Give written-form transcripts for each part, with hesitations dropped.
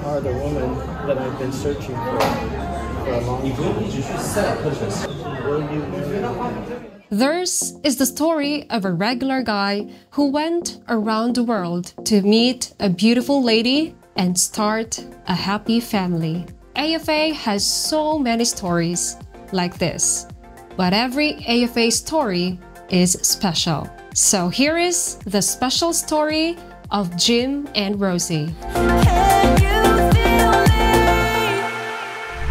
are the women that I've been searching for a long time. Will you marry me? Theirs is the story of a regular guy who went around the world to meet a beautiful lady and start a happy family. AFA has so many stories like this, but every AFA story is special. So here is the special story of Jim and Rosie.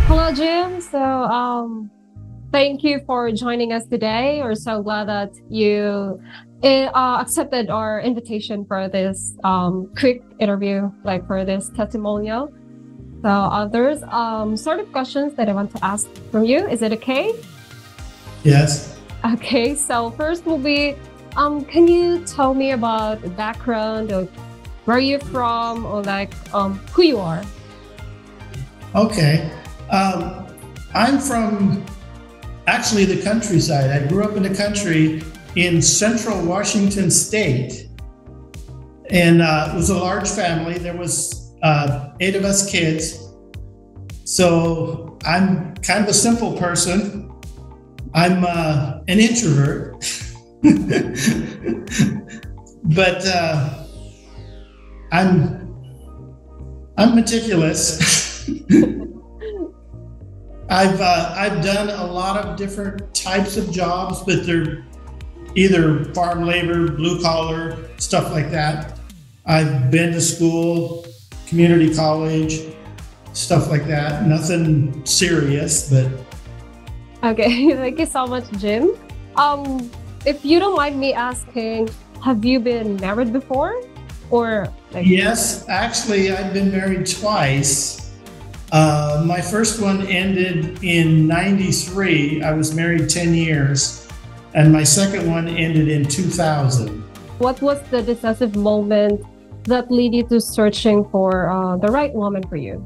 Hello, Jim. So, thank you for joining us today. We're so glad that you accepted our invitation for this quick interview, like for this testimonial. So there's sort of questions that I want to ask from you. Is it okay? Yes. Okay, so first will be, can you tell me about the background of where you're from, or like who you are? Okay. I'm from actually the countryside. I grew up in the country in central Washington state. And it was a large family. There was 8 of us kids. So I'm kind of a simple person. I'm an introvert. But I'm meticulous. I've done a lot of different types of jobs, but they're either farm labor, blue collar, stuff like that. I've been to school, community college, stuff like that. Nothing serious, but. Okay, thank you so much, Jim. If you don't mind me asking, have you been married before? Or like... Yes, actually, I've been married twice. My first one ended in '93. I was married 10 years. And my second one ended in 2000. What was the decisive moment that led you to searching for the right woman for you?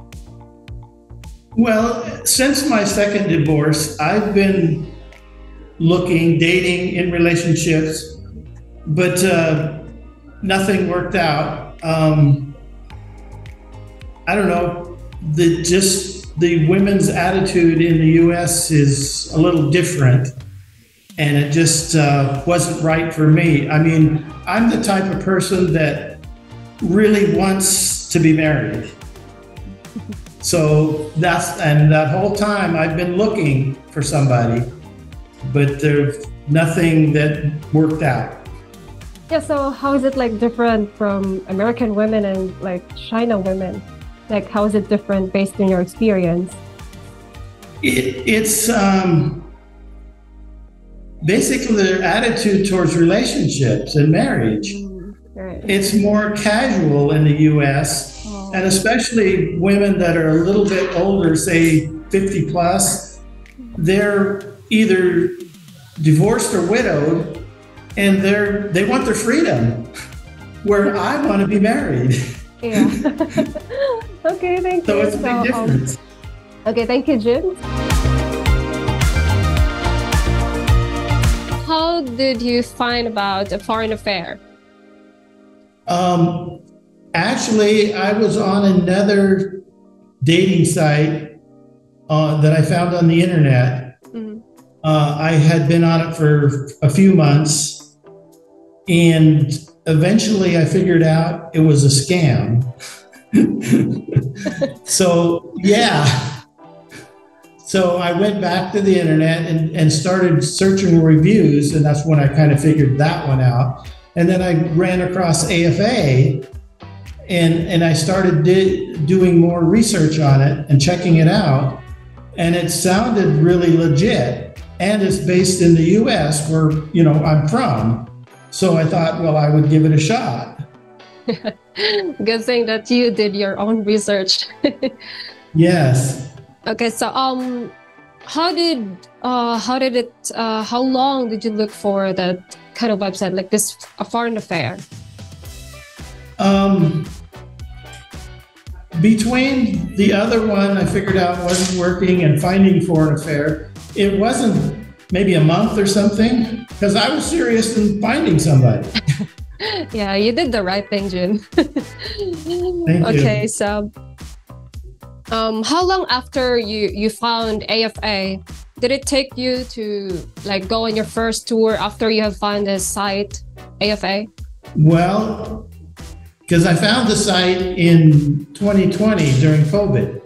Well, since my second divorce, I've been looking, dating, in relationships, but nothing worked out. I don't know, the women's attitude in the US is a little different. And it just wasn't right for me. I mean, I'm the type of person that really wants to be married. So that whole time I've been looking for somebody, but there's nothing that worked out. Yeah, so how is it like different from American women and like China women? Like how is it different based on your experience? It's basically their attitude towards relationships and marriage. Right. It's more casual in the US, and especially women that are a little bit older, say 50 plus, they're either divorced or widowed, and they want their freedom, where I want to be married. Yeah. Okay, thank you. So it's a big difference. Okay, thank you, Jim. How did you find about a foreign affair? Actually, I was on another dating site that I found on the internet. Mm-hmm. I had been on it for a few months, and eventually I figured out it was a scam. So, yeah. So I went back to the internet and started searching reviews, and that's when I kind of figured that one out. And then I ran across AFA, and I started doing more research on it and checking it out, and it sounded really legit, and it's based in the US where, you know, I'm from. So I thought, well, I would give it a shot. Good thing that you did your own research. Yes. Okay, so how long did you look for that kind of website, like this, a foreign affair? Between the other one I figured out wasn't working and finding foreign affair, it wasn't maybe a month or something, because I was serious in finding somebody. Yeah, you did the right thing, Jim. Thank you. Okay, so How long after you found AFA did it take you to like go on your first tour after you have found the site AFA? Well, because I found the site in 2020 during COVID,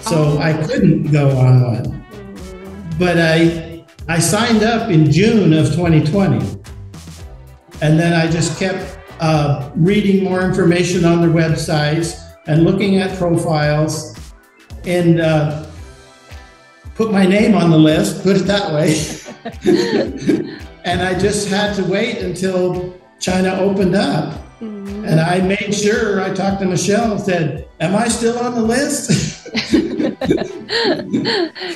so I couldn't go on one. But I signed up in June of 2020, and then I just kept reading more information on their websites and looking at profiles, and put my name on the list, put it that way. And I just had to wait until China opened up. Mm-hmm. And I made sure, I talked to Michelle and said, am I still on the list?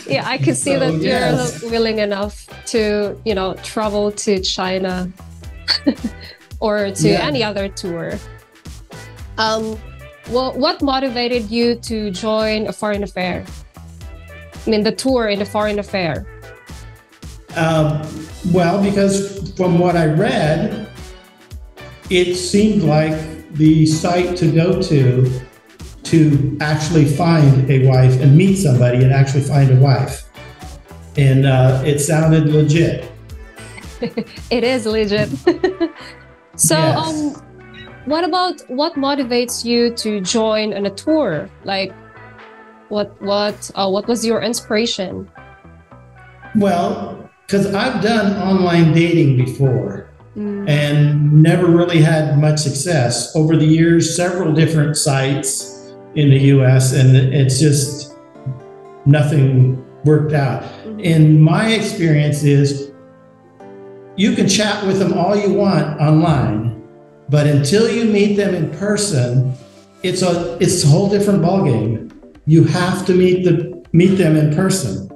Yeah, I could see that you're willing enough to, you know, travel to China or to any other tour. Well, what motivated you to join a foreign affair? I mean, the tour in the foreign affair. Well, because from what I read, it seemed like the site to go to actually find a wife and meet somebody and actually find a wife. And it sounded legit. It is legit. So, yes. What motivates you to join on a tour? Like, what was your inspiration? Well, because I've done online dating before and never really had much success. Over the years, several different sites in the US, and it's just nothing worked out. And my experience is you can chat with them all you want online, but until you meet them in person, it's a whole different ballgame. You have to meet them in person.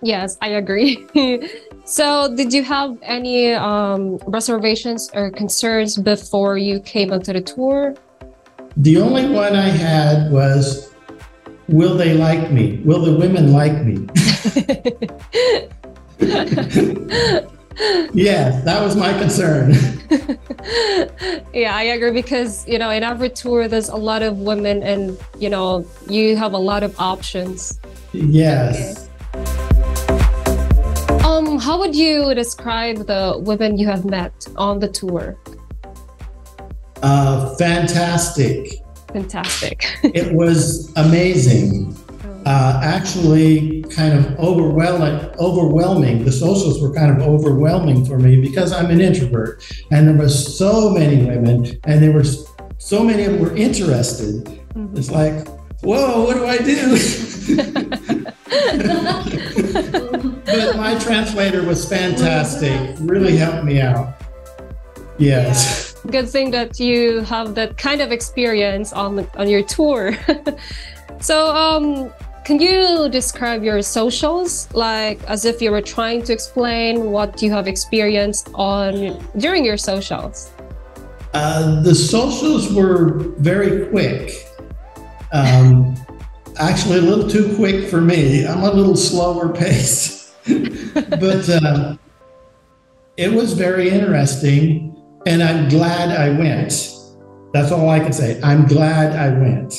Yes, I agree. So did you have any reservations or concerns before you came onto the tour? The only one I had was, will they like me? Will the women like me? Yes, that was my concern. Yeah, I agree, because, you know, in every tour, there's a lot of women and, you know, you have a lot of options. Yes. How would you describe the women you have met on the tour? Fantastic. Fantastic. It was amazing. Actually kind of overwhelming. The socials were kind of overwhelming for me because I'm an introvert, and there was so many women, and there were so many of them were interested. It's like, whoa, what do I do? But my translator was fantastic, really helped me out. Yes. Yeah. Good thing that you have that kind of experience on your tour. So, can you describe your socials, like as if you were trying to explain what you have experienced during your socials? The socials were very quick. Actually, a little too quick for me. I'm a little slower paced. But it was very interesting, and I'm glad I went. That's all I can say. I'm glad I went.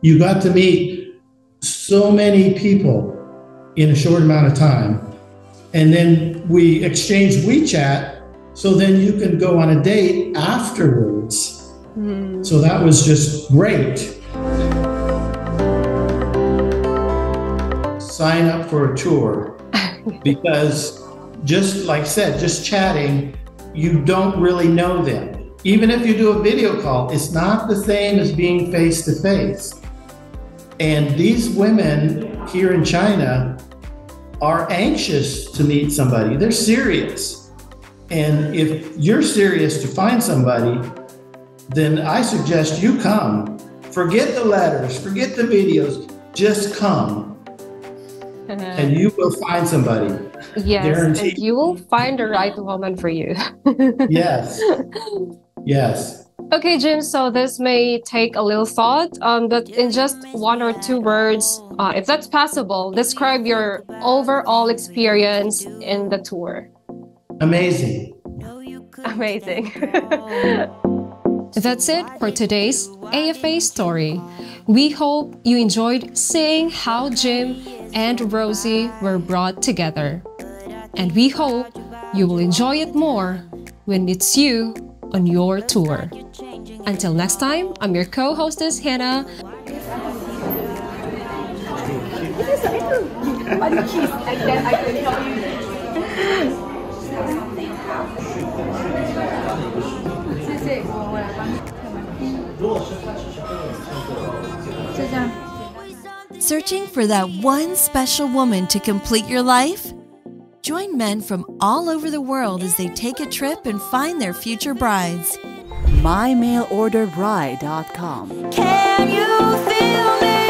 You got to meet so many people in a short amount of time. And then we exchanged WeChat, so then you can go on a date afterwards. So that was just great. Sign up for a tour, because just like I said, just chatting, you don't really know them. Even if you do a video call, it's not the same as being face to face. And these women here in China are anxious to meet somebody. They're serious. And if you're serious to find somebody, then I suggest you come. Forget the letters, forget the videos, just come. And you will find somebody. Yes, guaranteed. And you will find the right woman for you. Yes. Yes. Okay, Jim, so this may take a little thought, but in just 1 or 2 words, if that's possible, describe your overall experience in the tour. Amazing. Amazing. That's it for today's AFA story. We hope you enjoyed seeing how Jim and Rosie were brought together. And we hope you will enjoy it more when it's you on your tour. Until next time, I'm your co-hostess, Hannah. Searching for that one special woman to complete your life? Join men from all over the world as they take a trip and find their future brides. mymailorderbride.com. Can you feel me?